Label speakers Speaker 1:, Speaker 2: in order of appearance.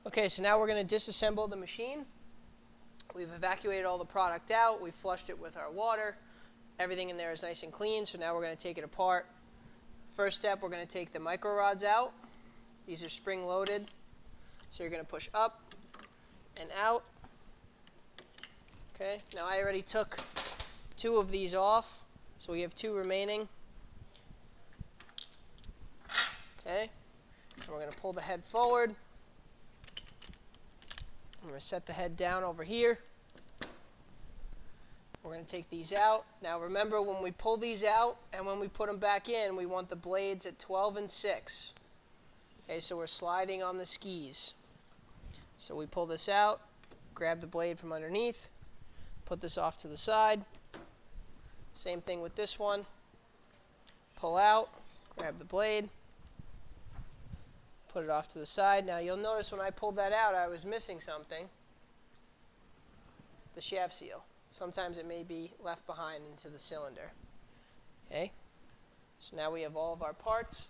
Speaker 1: Okay, so now we're going to disassemble the machine. We've evacuated all the product out. We've flushed it with our water. Everything in there is nice and clean, so now we're going to take it apart. First step, we're going to take the micro rods out. These are spring-loaded, so you're going to push up and out. Okay, now I already took 2 of these off, so we have 2 remaining. Okay, and we're going to pull the head forward. I'm going to set the head down over here. We're going to take these out. Now remember, when we pull these out and when we put them back in, we want the blades at 12 and 6. Okay, so we're sliding on the skis. So we pull this out, grab the blade from underneath, put this off to the side. Same thing with this one. Pull out, grab the blade, put it off to the side. Now you'll notice when I pulled that out, I was missing something. The shaft seal. Sometimes it may be left behind into the cylinder. Okay, so now we have all of our parts.